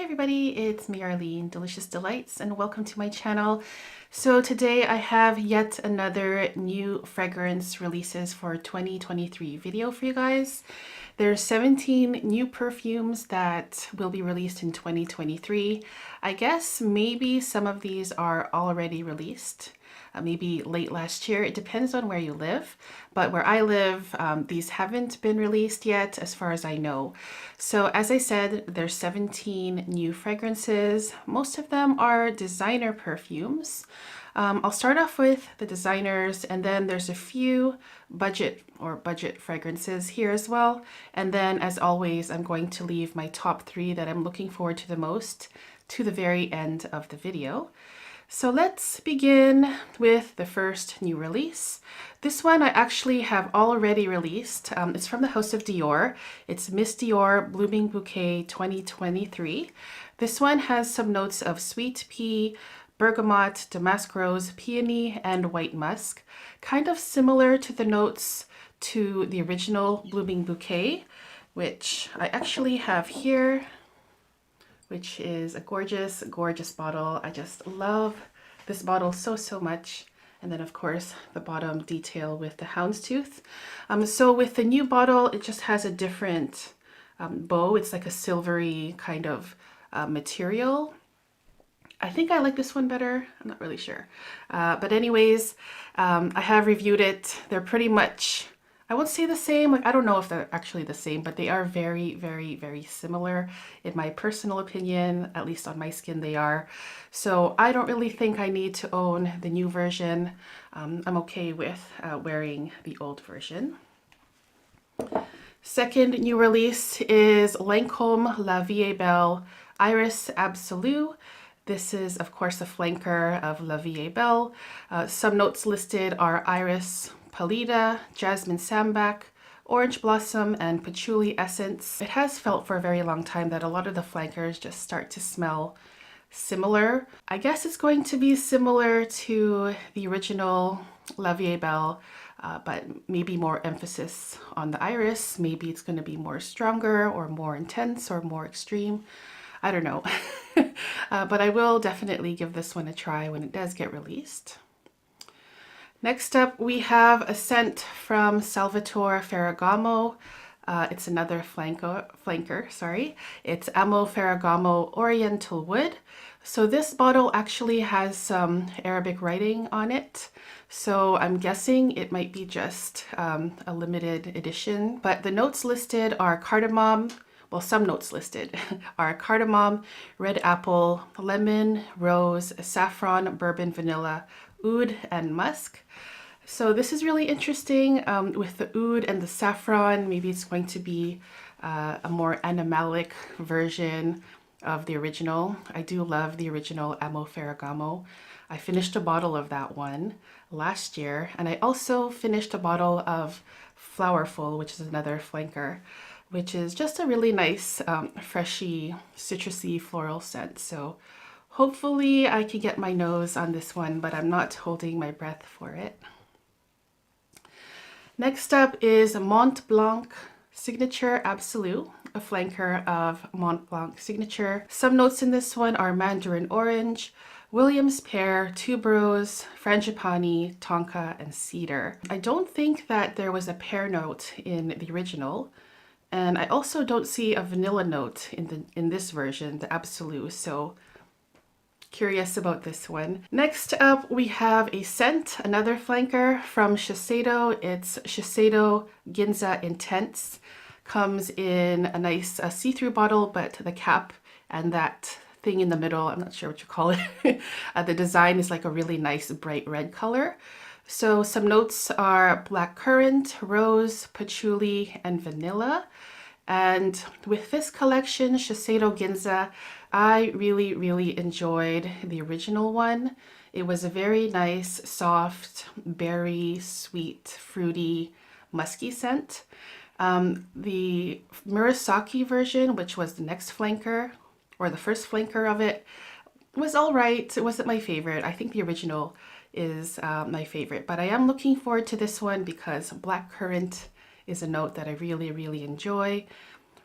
Hey everybody, it's me Arlene, Delicious Delights, and welcome to my channel. So today I have yet another new fragrance releases for 2023 video for you guys. There's 17 new perfumes that will be released in 2023. I guess maybe some of these are already released. Maybe late last year. It depends on where you live, but where I live, these haven't been released yet as far as I know. So as I said, there's 17 new fragrances. Most of them are designer perfumes. I'll start off with the designers, and then there's a few budget fragrances here as well. And then as always, I'm going to leave my top 3 that I'm looking forward to the most to the very end of the video. So let's begin with the first new release. This one I actually have already released. It's from the house of Dior. It's Miss Dior Blooming Bouquet 2023. This one has some notes of sweet pea, bergamot, damask rose, peony, and white musk. Kind of similar to the notes to the original Blooming Bouquet, which I actually have here, which is a gorgeous, gorgeous bottle. I just love this bottle so much. And then of course the bottom detail with the houndstooth. So with the new bottle, it just has a different bow. It's like a silvery kind of material. I think I like this one better. I'm not really sure. But anyways, I have reviewed it. They're pretty much, I won't say the same, like I don't know if they're actually the same, but they are very similar in my personal opinion. At least on my skin they are. So I don't really think I need to own the new version. I'm okay with wearing the old version. Second new release is Lancome La Vie Est Belle Iris Absolue. This is of course a flanker of La Vie Est Belle. Some notes listed are iris pallida, jasmine sambac, orange blossom, and patchouli essence. It has felt for a very long time that a lot of the flankers just start to smell similar. I guess it's going to be similar to the original La Vie Est Belle, but maybe more emphasis on the iris. Maybe it's going to be more stronger or more intense or more extreme. I don't know. But I will definitely give this one a try when it does get released. Next up, we have a scent from Salvatore Ferragamo. It's another flanker, sorry. It's Amo Ferragamo Oriental Wood. So this bottle actually has some Arabic writing on it. So I'm guessing it might be just a limited edition. But the notes listed are cardamom. Well, some notes listed are cardamom, red apple, lemon, rose, saffron, bourbon, vanilla, oud, and musk. So this is really interesting with the oud and the saffron. Maybe it's going to be a more animalic version of the original. I do love the original Amo Ferragamo. I finished a bottle of that one last year, and I also finished a bottle of Flowerful, which is another flanker, which is just a really nice, freshy, citrusy floral scent. So hopefully I can get my nose on this one, but I'm not holding my breath for it. Next up is Montblanc Signature Absolu, a flanker of Montblanc Signature. Some notes in this one are mandarin orange, Williams pear, tuberose, frangipani, tonka, and cedar. I don't think that there was a pear note in the original. And I also don't see a vanilla note in this version, the Absolu, so curious about this one. Next up, we have a scent, another flanker from Shiseido. It's Shiseido Ginza Intense. Comes in a nice see-through bottle, but the cap and that thing in the middle, I'm not sure what you call it. The design is like a really nice bright red color. So some notes are blackcurrant, rose, patchouli, and vanilla. And with this collection, Shiseido Ginza, I really enjoyed the original one. It was a very nice, soft, berry, sweet, fruity, musky scent. The Murasaki version, which was the next flanker, or the first flanker of it, was all right. It wasn't my favorite. I think the original is my favorite, but I am looking forward to this one because blackcurrant is a note that I really enjoy.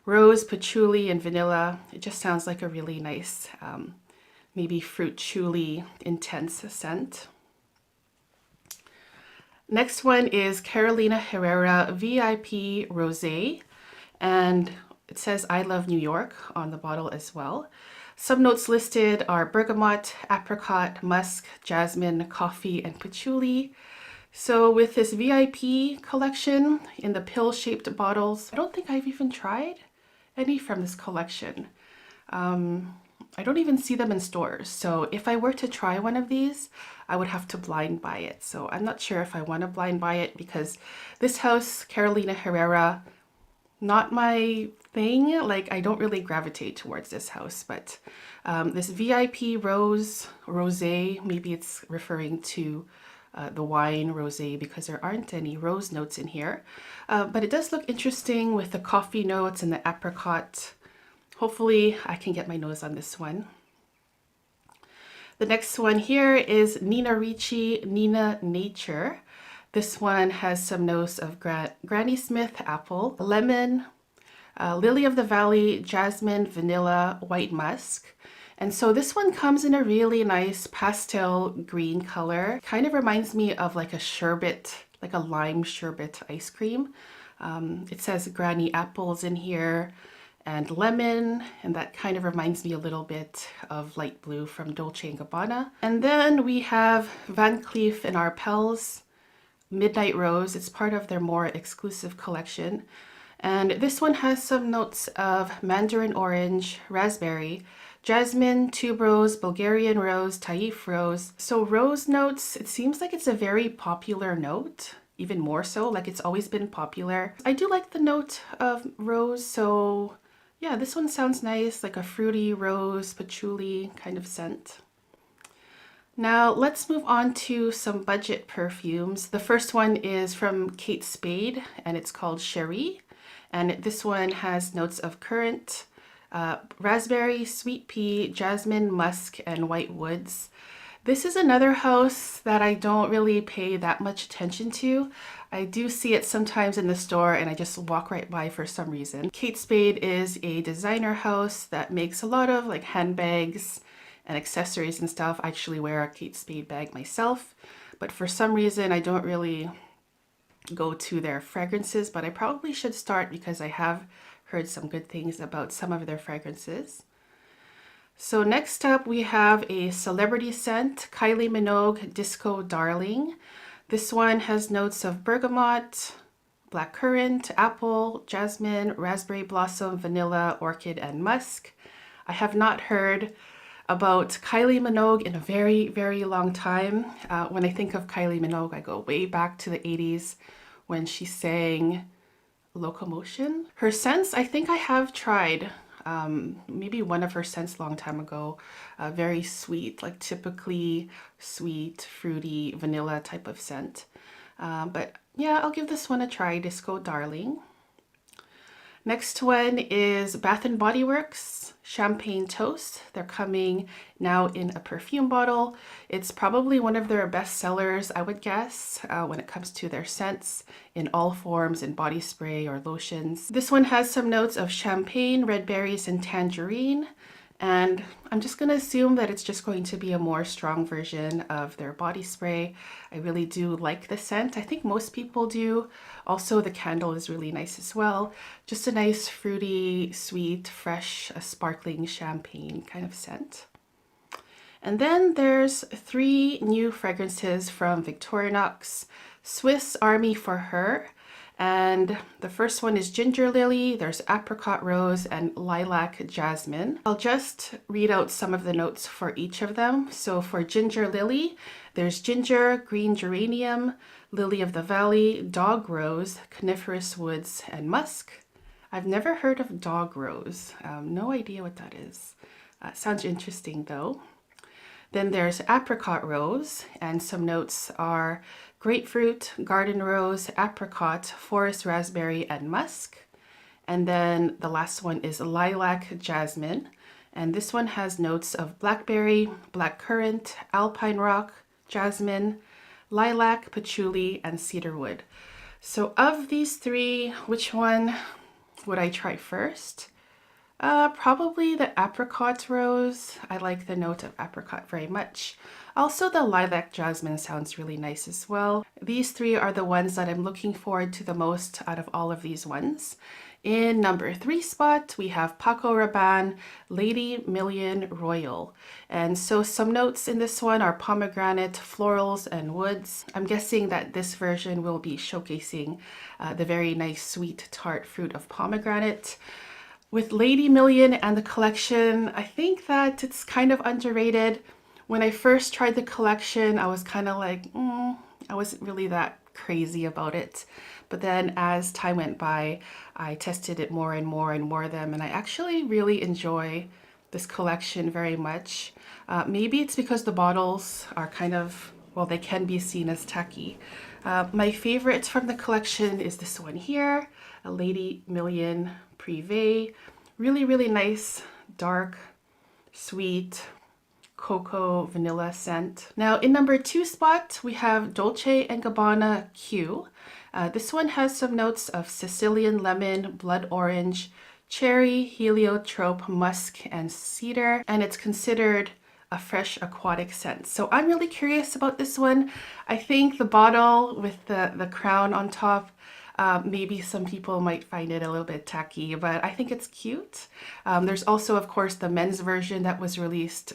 rose, patchouli, and vanilla. It just sounds like a really nice, maybe fruit chewy, intense scent. Next one is Carolina Herrera VIP Rosé, and it says I love New York on the bottle as well. Some notes listed are bergamot, apricot, musk, jasmine, coffee, and patchouli. So with this VIP collection in the pill-shaped bottles, I don't think I've even tried any from this collection. I don't even see them in stores. So if I were to try one of these, I would have to blind buy it. So I'm not sure if I want to blind buy it because this house, Carolina Herrera, not my thing. Like, I don't really gravitate towards this house, but this VIP rosé, maybe it's referring to the wine rosé because there aren't any rose notes in here. But it does look interesting with the coffee notes and the apricot. Hopefully I can get my nose on this one. The next one here is Nina Ricci Nina Nature. This one has some notes of Granny Smith apple, lemon, lily of the valley, jasmine, vanilla, white musk. And so this one comes in a really nice pastel green color. Kind of reminds me of like a sherbet, like a lime sherbet ice cream. It says granny apples in here and lemon, and that kind of reminds me a little bit of light blue from Dolce Gabbana. And then we have Van Cleef and Arpels Midnight Rose. It's part of their more exclusive collection. And this one has some notes of mandarin orange, raspberry, jasmine, tuberose, Bulgarian rose, Taif rose. So rose notes, it seems like it's a very popular note, even more so, like it's always been popular. I do like the note of rose, so yeah, this one sounds nice, like a fruity rose, patchouli kind of scent. Now let's move on to some budget perfumes. The first one is from Kate Spade and it's called Cherie. And this one has notes of currant, raspberry, sweet pea, jasmine, musk, and white woods. This is another house that I don't really pay that much attention to. I do see it sometimes in the store and I just walk right by for some reason. Kate Spade is a designer house that makes a lot of like handbags and accessories and stuff. I actually wear a Kate Spade bag myself, but for some reason I don't really go to their fragrances, but I probably should start because I have heard some good things about some of their fragrances. So next up we have a celebrity scent, Kylie Minogue Disco Darling. This one has notes of bergamot, blackcurrant, apple, jasmine, raspberry blossom, vanilla, orchid, and musk. I have not heard about Kylie Minogue in a very, very long time. When I think of Kylie Minogue, I go way back to the 80s when she sang Locomotion. Her scents, I think I have tried. Maybe one of her scents a long time ago. Very sweet, like typically sweet, fruity, vanilla type of scent. But yeah, I'll give this one a try, Disco Darling. Next one is Bath & Body Works Champagne Toast. They're coming now in a perfume bottle. It's probably one of their best sellers, I would guess, when it comes to their scents in all forms, in body spray or lotions. This one has some notes of champagne, red berries, and tangerine. And I'm just going to assume that it's just going to be a more strong version of their body spray. I really do like the scent. I think most people do. Also, the candle is really nice as well. Just a nice fruity, sweet, fresh, sparkling champagne kind of scent. And then there's 3 new fragrances from Victorinox. Swiss Army for Her. And the first one is Ginger Lily, there's Apricot Rose, and Lilac Jasmine. I'll just read out some of the notes for each of them. So for Ginger Lily, there's ginger, green geranium, lily of the valley, dog rose, coniferous woods, and musk. I've never heard of dog rose. No idea what that is. Sounds interesting though. Then there's Apricot Rose, and some notes are grapefruit, garden rose, apricot, forest raspberry, and musk. And then the last one is Lilac Jasmine, and this one has notes of blackberry, blackcurrant, alpine rock, jasmine, lilac, patchouli, and cedarwood. So of these 3, which one would I try first? Probably the Apricot Rose. I like the note of apricot very much. Also, the Lilac Jasmine sounds really nice as well. These three are the ones that I'm looking forward to the most out of all of these ones. In number 3 spot, we have Paco Rabanne Lady Million Royal. And so some notes in this one are pomegranate, florals, and woods. I'm guessing that this version will be showcasing the very nice sweet tart fruit of pomegranate. With Lady Million and the collection, I think that it's kind of underrated. When I first tried the collection, I was kind of like, I wasn't really that crazy about it. But then as time went by, I tested it more and more of them, and I actually really enjoy this collection very much. Maybe it's because the bottles are kind of, well, they can be seen as tacky. My favorite from the collection is this one here, a Lady Million Privé. Really, really nice, dark, sweet, cocoa vanilla scent. Now in number 2 spot, we have Dolce & Gabbana Q. This one has some notes of Sicilian lemon, blood orange, cherry, heliotrope, musk, and cedar, and it's considered a fresh aquatic scent. So I'm really curious about this one. I think the bottle with the crown on top, maybe some people might find it a little bit tacky, but I think it's cute. There's also, of course, the men's version that was released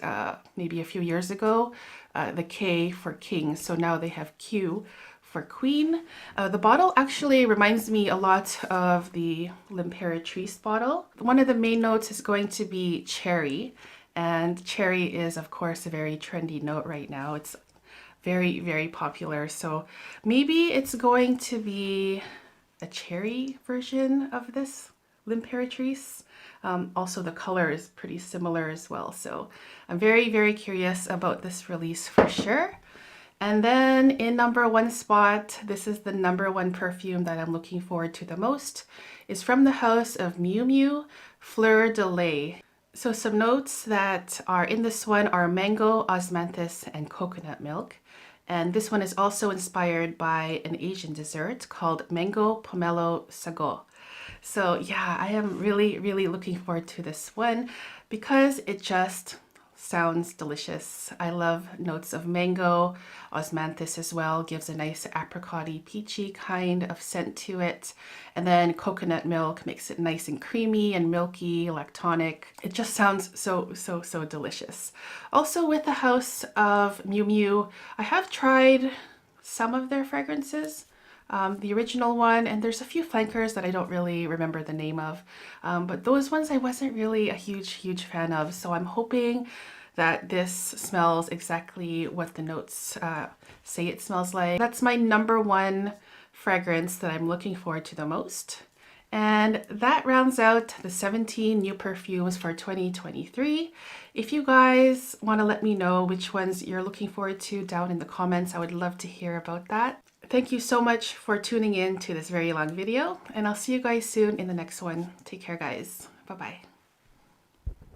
maybe a few years ago, the K for king. So now they have Q for queen. The bottle actually reminds me a lot of the L'Imperatrice bottle. One of the main notes is going to be cherry, and cherry is, of course, a very trendy note right now. It's very, very popular. So maybe it's going to be a cherry version of this L'Imperatrice. Also, the color is pretty similar as well. So I'm very, very curious about this release for sure. And then in number 1 spot, this is the number 1 perfume that I'm looking forward to the most. It's from the house of Miu Miu Fleur de Lait. So some notes that are in this one are mango, osmanthus, and coconut milk. And this one is also inspired by an Asian dessert called mango pomelo sago. So yeah, I am really, really looking forward to this one because it just sounds delicious. I love notes of mango. Osmanthus as well gives a nice apricot-y, peachy kind of scent to it. And then coconut milk makes it nice and creamy and milky, lactonic. It just sounds so, so, so delicious. Also with the house of Miu Miu, I have tried some of their fragrances. The original one, and there's a few flankers that I don't really remember the name of, but those ones I wasn't really a huge fan of. So I'm hoping that this smells exactly what the notes say it smells like. That's my number 1 fragrance that I'm looking forward to the most. And that rounds out the 17 new perfumes for 2023. If you guys want to let me know which ones you're looking forward to down in the comments, I would love to hear about that. Thank you so much for tuning in to this very long video, and I'll see you guys soon in the next one. Take care, guys. Bye-bye.